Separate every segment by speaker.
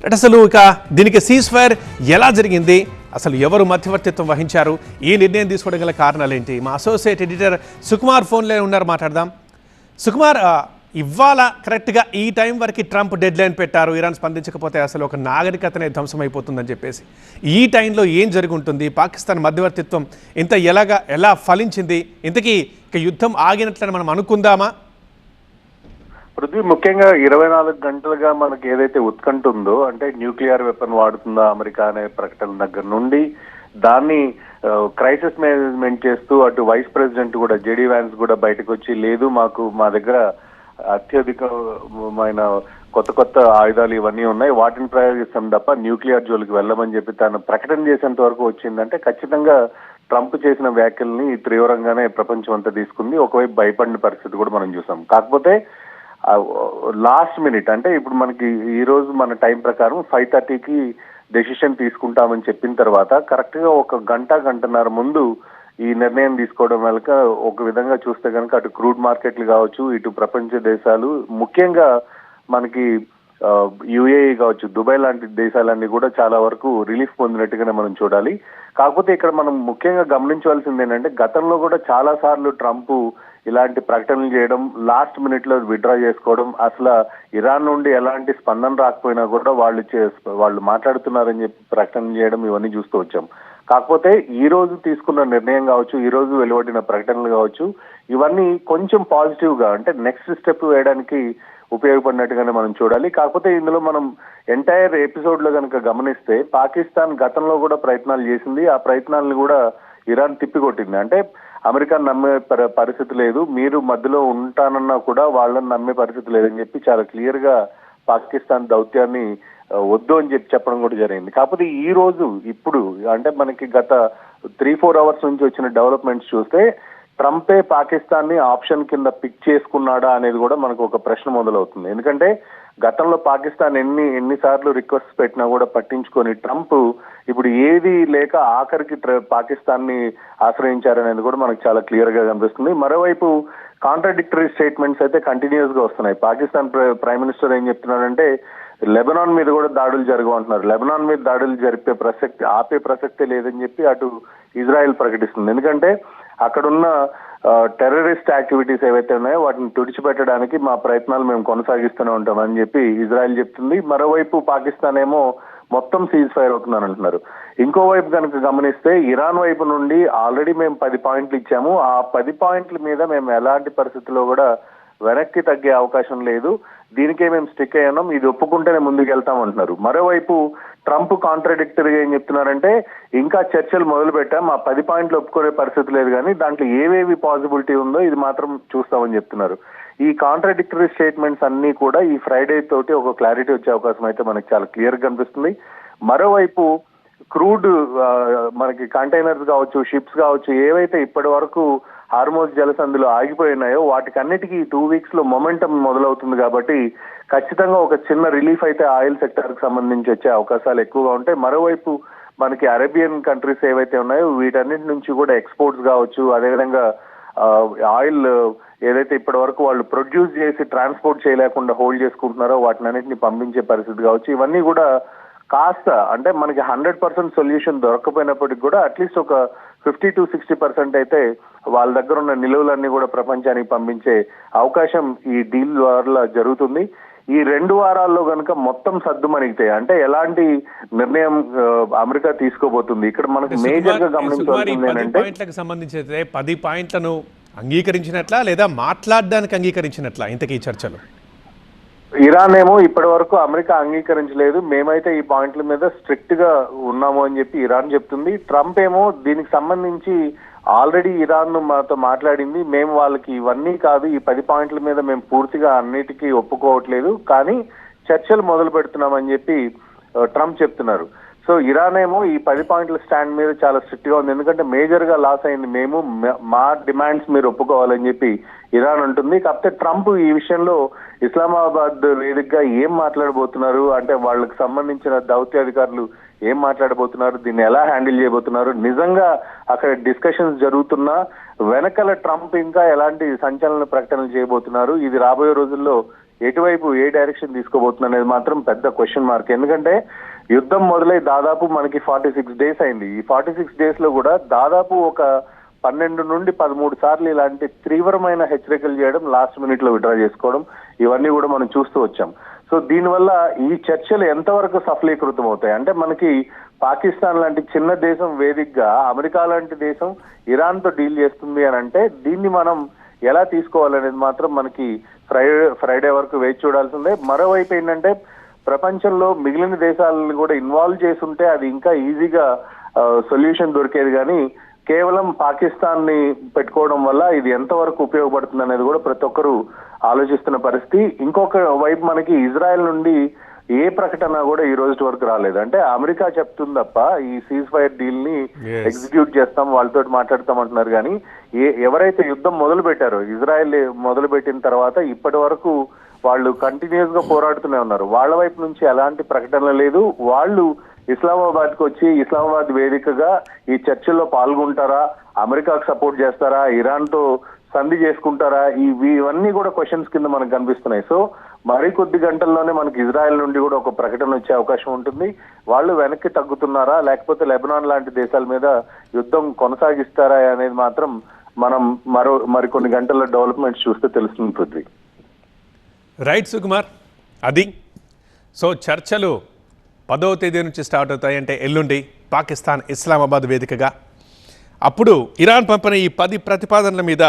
Speaker 1: అంటే అసలు ఇక దీనికి సీజ్ ఫైర్ ఎలా జరిగింది, అసలు ఎవరు మధ్యవర్తిత్వం వహించారు, ఈ నిర్ణయం తీసుకోవడం గల కారణాలు ఏంటి? మా అసోసియేట్ ఎడిటర్ సుకుమార్ ఫోన్లో ఉన్నారు, మాట్లాడదాం. సుకుమార్, ఇవాళ కరెక్ట్గా ఈ టైం వరకు ట్రంప్ డెడ్ లైన్ పెట్టారు, ఇరాన్ స్పందించకపోతే అసలు ఒక నాగరికతనే ధ్వంసం అయిపోతుందని చెప్పేసి. ఈ టైంలో ఏం జరిగి ఉంటుంది? పాకిస్తాన్ మధ్యవర్తిత్వం ఎలా ఫలించింది? ఇంతకీ ఇక యుద్ధం ఆగినట్లని మనం అనుకుందామా?
Speaker 2: పృథ్వీ, ముఖ్యంగా 24 గంటలుగా మనకి ఏదైతే ఉత్కంఠ ఉందో, అంటే న్యూక్లియర్ వెపన్ వాడుతుందా అమెరికా అనే ప్రకటన దగ్గర నుండి దాన్ని క్రైసిస్ మేనేజ్మెంట్ చేస్తూ అటు వైస్ ప్రెసిడెంట్ కూడా జేడీ వ్యాన్స్ కూడా బయటకు వచ్చి, లేదు మా దగ్గర అత్యధికమైన కొత్త ఆయుధాలు ఇవన్నీ ఉన్నాయి, వాటిని ప్రయోగిస్తాం తప్ప న్యూక్లియర్ జోలికి వెళ్ళమని చెప్పి తను ప్రకటన చేసేంత వరకు వచ్చిందంటే ఖచ్చితంగా ట్రంప్ చేసిన వ్యాఖ్యల్ని తీవ్రంగానే ప్రపంచం అంతా తీసుకుంది. ఒకవైపు భయపడిన పరిస్థితి కూడా మనం చూసాం. కాకపోతే లాస్ట్ మినిట్, అంటే ఇప్పుడు మనకి ఈ రోజు మన టైం ప్రకారం 5:30కి డెసిషన్ తీసుకుంటామని చెప్పిన తర్వాత కరెక్ట్ గా ఒక గంటన్నర ముందు ఈ నిర్ణయం తీసుకోవడం వల్ల ఒక విధంగా చూస్తే కనుక అటు క్రూడ్ మార్కెట్లు కావచ్చు, ఇటు ప్రపంచ దేశాలు, ముఖ్యంగా మనకి యుఏఈ కావచ్చు, దుబాయ్ లాంటి దేశాలన్నీ కూడా చాలా వరకు రిలీఫ్ పొందినట్టుగానే మనం చూడాలి. కాకపోతే ఇక్కడ మనం ముఖ్యంగా గమనించవలసింది ఏంటంటే, గతంలో కూడా చాలా సార్లు ట్రంప్ ఇలాంటి ప్రకటనలు చేయడం, లాస్ట్ మినిట్ లో విత్డ్రా చేసుకోవడం, అసలు ఇరాన్ నుండి ఎలాంటి స్పందన రాకపోయినా కూడా వాళ్ళు మాట్లాడుతున్నారని చెప్పి ప్రకటన చేయడం, ఇవన్నీ చూస్తూ వచ్చాం. కాకపోతే ఈ రోజు తీసుకున్న నిర్ణయం కావచ్చు, ఈ రోజు వెలువడిన ప్రకటనలు కావచ్చు, ఇవన్నీ కొంచెం పాజిటివ్ గా, అంటే నెక్స్ట్ స్టెప్ వేయడానికి ఉపయోగపడినట్టుగానే మనం చూడాలి. కాకపోతే ఇందులో మనం ఎంటైర్ ఎపిసోడ్ లో కనుక గమనిస్తే, పాకిస్తాన్ గతంలో కూడా ప్రయత్నాలు చేసింది, ఆ ప్రయత్నాలను కూడా ఇరాన్ తిప్పికొట్టింది. అంటే అమెరికా నమ్మే పరిస్థితి లేదు, మీరు మధ్యలో ఉంటానన్నా కూడా వాళ్ళని నమ్మే పరిస్థితి లేదని చెప్పి చాలా క్లియర్ గా పాకిస్తాన్ దౌత్యాన్ని వద్దు అని చెప్పడం కూడా జరిగింది. కాకపోతే ఈ రోజు ఇప్పుడు అంటే మనకి గత 3-4 అవర్స్ నుంచి వచ్చిన డెవలప్మెంట్స్ చూస్తే, ట్రంపే పాకిస్తాన్ ని ఆప్షన్ కింద పిక్ చేసుకున్నాడా అనేది కూడా మనకు ఒక ప్రశ్న మొదలవుతుంది. ఎందుకంటే గతంలో పాకిస్తాన్ ఎన్నిసార్లు రిక్వెస్ట్ పెట్టినా కూడా పట్టించుకొని ట్రంప్ ఇప్పుడు ఏది లేక ఆఖరికి పాకిస్తాన్ ని ఆశ్రయించారనేది కూడా మనకు చాలా క్లియర్ గా కనిపిస్తుంది. మరోవైపు కాంట్రాడిక్టరీ స్టేట్మెంట్స్ అయితే కంటిన్యూస్ గా వస్తున్నాయి. పాకిస్తాన్ ప్రైమ్ మినిస్టర్ ఏం చెప్తున్నారంటే, లెబనాన్ మీద కూడా దాడులు జరగవంటున్నారు. లెబనాన్ మీద దాడులు ఆపే ప్రసక్తే లేదని చెప్పి అటు ఇజ్రాయెల్ ప్రకటిస్తుంది. ఎందుకంటే అక్కడున్న టెర్రరిస్ట్ యాక్టివిటీస్ ఏవైతే ఉన్నాయో వాటిని తుడిచిపెట్టడానికి మా ప్రయత్నాలు మేము కొనసాగిస్తూనే ఉంటామని చెప్పి ఇజ్రాయెల్ చెప్తుంది. మరోవైపు పాకిస్తాన్ ఏమో మొత్తం సీజ్ ఫైర్ అవుతుందని. ఇంకోవైపు కనుక గమనిస్తే, ఇరాన్ వైపు నుండి ఆల్రెడీ మేము 10 పాయింట్లు ఇచ్చాము, ఆ 10 పాయింట్ల మీద మేము ఎలాంటి పరిస్థితుల్లో కూడా వెనక్కి తగ్గే అవకాశం లేదు, దీనికే మేము స్టిక్ అయ్యాం, ఇది ఒప్పుకుంటేనే ముందుకు వెళ్తామంటున్నారు. మరోవైపు ట్రంప్ కాంట్రాడిక్టరీగా ఏం చెప్తున్నారంటే, ఇంకా చర్చలు మొదలు పెట్టాం, ఆ 10 పాయింట్లు ఒప్పుకునే పరిస్థితి లేదు, కానీ దాంట్లో ఏవేవి పాసిబిలిటీ ఉందో ఇది మాత్రం చూస్తామని చెప్తున్నారు. ఈ కాంట్రాడిక్టరీ స్టేట్మెంట్స్ అన్ని కూడా ఈ ఫ్రైడే తోటి ఒక క్లారిటీ వచ్చే అవకాశం అయితే మనకి చాలా క్లియర్ గా కనిపిస్తుంది. మరోవైపు క్రూడ్ మనకి కంటైనర్స్ కావచ్చు, షిప్స్ కావచ్చు, ఏవైతే ఇప్పటి వరకు హార్మోజ్ జలసంధిలో ఆగిపోయినాయో వాటికన్నిటికీ 2 వీక్స్ లో మొమెంటం మొదలవుతుంది. కాబట్టి ఖచ్చితంగా ఒక చిన్న రిలీఫ్ అయితే ఆయిల్ సెక్టర్ కి సంబంధించి వచ్చే అవకాశాలు ఎక్కువగా ఉంటాయి. మరోవైపు మనకి అరేబియన్ కంట్రీస్ ఏవైతే ఉన్నాయో వీటన్నిటి నుంచి కూడా ఎక్స్పోర్ట్స్ కావచ్చు, అదేవిధంగా ఆయిల్ ఏదైతే ఇప్పటి వరకు వాళ్ళు ప్రొడ్యూస్ చేసి ట్రాన్స్పోర్ట్ చేయలేకుండా హోల్డ్ చేసుకుంటున్నారో వాటిని అన్నింటినీ పంపించే పరిస్థితి కావచ్చు, ఇవన్నీ కూడా కాస్త, అంటే మనకి 100% సొల్యూషన్ దొరకపోయినప్పటికీ కూడా అట్లీస్ట్ ఒక 50-60% అయితే వాళ్ళ దగ్గర ఉన్న నిలువలన్నీ కూడా ప్రపంచానికి పంపించే అవకాశం ఈ డీల్ ద్వారా జరుగుతుంది. ఈ 2 వారాల్లో కనుక మొత్తం సద్దుమణిగితే, అంటే ఎలాంటి నిర్ణయం అమెరికా తీసుకోబోతుంది, ఇక్కడ మనకు మేజర్ గా గమనించాల్సింది ఏంటంటే,
Speaker 1: 10 పాయింట్లను అంగీకరించినట్లా లేదా మాట్లాడడానికి అంగీకరించినట్లా ఇంతకీ చర్చలు?
Speaker 2: ఇరాన్ ఏమో ఇప్పటి వరకు అమెరికా అంగీకరించలేదు, మేమైతే ఈ పాయింట్ల మీద స్ట్రిక్ట్ గా ఉన్నాము అని చెప్పి ఇరాన్ చెప్తుంది. ట్రంప్ ఏమో దీనికి సంబంధించి ఆల్రెడీ ఇరాన్ మాతో మాట్లాడింది, మేము వాళ్ళకి ఇవన్నీ కాదు, ఈ 10 పాయింట్ల మీద మేము పూర్తిగా అన్నిటికీ ఒప్పుకోవట్లేదు, కానీ చర్చలు మొదలు పెడుతున్నామని చెప్పి ట్రంప్ చెప్తున్నారు. సో ఇరాన్ ఏమో ఈ 10 పాయింట్ల స్టాండ్ మీద చాలా స్ట్రిక్ట్ గా ఉంది, ఎందుకంటే మేజర్ గా లాస్ అయింది మేము, మా డిమాండ్స్ మీరు ఒప్పుకోవాలని చెప్పి ఇరాన్ ఉంటుంది. కాకపోతే ట్రంప్ ఈ విషయంలో ఇస్లామాబాద్ వేదికగా ఏం మాట్లాడబోతున్నారు, అంటే వాళ్ళకి సంబంధించిన దౌత్యాధికారులు ఏం మాట్లాడబోతున్నారు, దీన్ని ఎలా హ్యాండిల్ చేయబోతున్నారు, నిజంగా అక్కడ డిస్కషన్స్ జరుగుతున్నా వెనకల ట్రంప్ ఇంకా ఎలాంటి సంచలన ప్రకటనలు చేయబోతున్నారు, ఇది రాబోయే రోజుల్లో ఎటువైపు ఏ డైరెక్షన్ తీసుకోబోతుంది అనేది మాత్రం పెద్ద క్వశ్చన్ మార్క్. ఎందుకంటే యుద్ధం మొదలై దాదాపు మనకి 46 డేస్ అయింది. ఈ 46 డేస్ లో కూడా దాదాపు ఒక 12 నుండి 13 సార్లు ఇలాంటి తీవ్రమైన హెచ్చరికలు చేయడం, లాస్ట్ మినిట్ లో విడ్రా చేసుకోవడం, ఇవన్నీ కూడా మనం చూస్తూ వచ్చాం. సో దీనివల్ల ఈ చర్చలు ఎంతవరకు సఫలీకృతం అవుతాయి అంటే, మనకి పాకిస్తాన్ లాంటి చిన్న దేశం వేదికగా అమెరికా లాంటి దేశం ఇరాన్ తో డీల్ చేస్తుంది అని అంటే, దీన్ని మనం ఎలా తీసుకోవాలనేది మాత్రం మనకి ఫ్రైడే వరకు వేచి చూడాల్సిందే. మరోవైపు ఏంటంటే, ప్రపంచంలో మిగిలిన దేశాలను కూడా ఇన్వాల్వ్ చేసుంటే అది ఇంకా ఈజీగా సొల్యూషన్ దొరికేది, కానీ కేవలం పాకిస్తాన్ ని పెట్టుకోవడం వల్ల ఇది ఎంతవరకు ఉపయోగపడుతుంది అనేది కూడా ప్రతి ఒక్కరూ ఆలోచిస్తున్న పరిస్థితి. ఇంకొక వైపు మనకి ఇజ్రాయెల్ నుండి ఏ ప్రకటన కూడా ఈ రోజు వరకు రాలేదు. అంటే అమెరికా చెప్తుంది తప్ప ఈ సీజ్ ఫైర్ డీల్ ని ఎగ్జిక్యూట్ చేస్తాం, వాళ్ళతో మాట్లాడతాం అంటున్నారు, కానీ ఎవరైతే యుద్ధం మొదలు పెట్టారో, ఇజ్రాయెల్ మొదలు పెట్టిన తర్వాత ఇప్పటి వరకు వాళ్ళు కంటిన్యూస్ గా పోరాడుతూనే ఉన్నారు. వాళ్ళ వైపు నుంచి ఎలాంటి ప్రకటన లేదు. వాళ్ళు ఇస్లామాబాద్ కు వచ్చి ఇస్లామాబాద్ వేదికగా ఈ చర్చల్లో పాల్గొంటారా, అమెరికాకు సపోర్ట్ చేస్తారా, ఇరాన్ తో సంధి చేసుకుంటారా, ఇవన్నీ కూడా క్వశ్చన్స్ కింద మనకు కనిపిస్తున్నాయి. సో మరికొద్ది గంటల్లోనే మనకి ఇజ్రాయెల్ నుండి కూడా ఒక ప్రకటన వచ్చే అవకాశం ఉంటుంది. వాళ్ళు వెనక్కి తగ్గుతున్నారా, లేకపోతే లెబనాన్ లాంటి దేశాల మీద యుద్ధం కొనసాగిస్తారా అనేది మాత్రం మనం మరికొన్ని గంటల్లో డెవలప్మెంట్స్ చూస్తే తెలుస్తుంది పృథ్వీ.
Speaker 1: రైట్ సుకుమార్, అది సో చర్చలు 10వ తేదీ నుంచి స్టార్ట్ అవుతాయి. అంటే ఎల్లుండి పాకిస్తాన్ ఇస్లామాబాద్ వేదికగా. అప్పుడు ఇరాన్ పంపిన ఈ 10 ప్రతిపాదనల మీద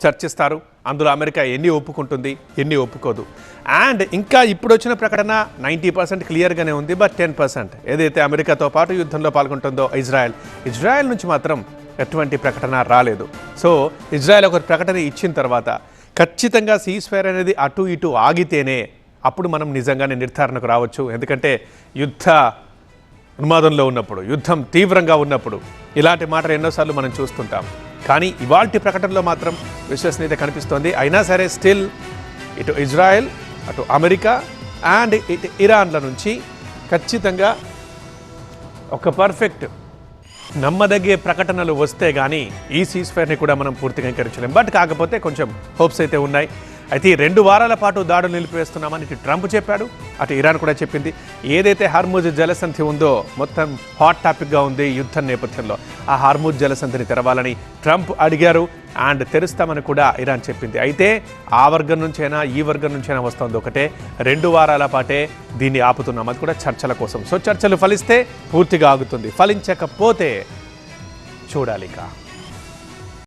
Speaker 1: చర్చిస్తారు. అందులో అమెరికా ఎన్ని ఒప్పుకుంటుంది, ఎన్ని ఒప్పుకోదు. అండ్ ఇంకా ఇప్పుడు వచ్చిన ప్రకటన 90% క్లియర్గానే ఉంది. బట్ 10% ఏదైతే అమెరికాతో పాటు యుద్ధంలో పాల్గొంటుందో ఇజ్రాయెల్ నుంచి మాత్రం ఎటువంటి ప్రకటన రాలేదు. సో ఇజ్రాయెల్ ఒక ప్రకటన ఇచ్చిన తర్వాత ఖచ్చితంగా సీజ్ ఫైర్ అనేది అటు ఇటు ఆగితేనే అప్పుడు మనం నిజంగానే నిర్ధారణకు రావచ్చు. ఎందుకంటే యుద్ధ ఉన్మాదంలో ఉన్నప్పుడు, యుద్ధం తీవ్రంగా ఉన్నప్పుడు ఇలాంటి మాటలు ఎన్నోసార్లు మనం చూస్తుంటాం. కానీ ఇవాల్టి ప్రకటనలో మాత్రం విశ్వసనీయత కనిపిస్తోంది. అయినా సరే స్టిల్ ఇటు ఇజ్రాయెల్, అటు అమెరికా అండ్ ఇటు ఇరాన్ల నుంచి ఖచ్చితంగా ఒక పర్ఫెక్ట్ నమ్మదగ్గే ప్రకటనలు వస్తే కానీ ఈ సీజ్ ఫైర్ని కూడా మనం పూర్తిగా అంగీకరించలేం. బట్ కాకపోతే కొంచెం హోప్స్ అయితే ఉన్నాయి. అయితే ఈ 2 వారాల పాటు దాడులు నిలిపివేస్తున్నామని ఇటు ట్రంప్ చెప్పాడు, అటు ఇరాన్ కూడా చెప్పింది. ఏదైతే హార్ముజ్ జలసంధి ఉందో మొత్తం హాట్ టాపిక్గా ఉంది యుద్ధం నేపథ్యంలో. ఆ హార్ముజ్ జలసంధిని తెరవాలని ట్రంప్ అడిగారు అండ్ తెరుస్తామని కూడా ఇరాన్ చెప్పింది. అయితే ఆ వర్గం నుంచైనా ఈ వర్గం నుంచైనా వస్తుంది ఒకటే, 2 వారాల పాటే దీన్ని ఆపుతున్నాం. అది కూడా చర్చల కోసం. సో చర్చలు ఫలిస్తే పూర్తిగా ఆగుతుంది, ఫలించకపోతే చూడాలిక.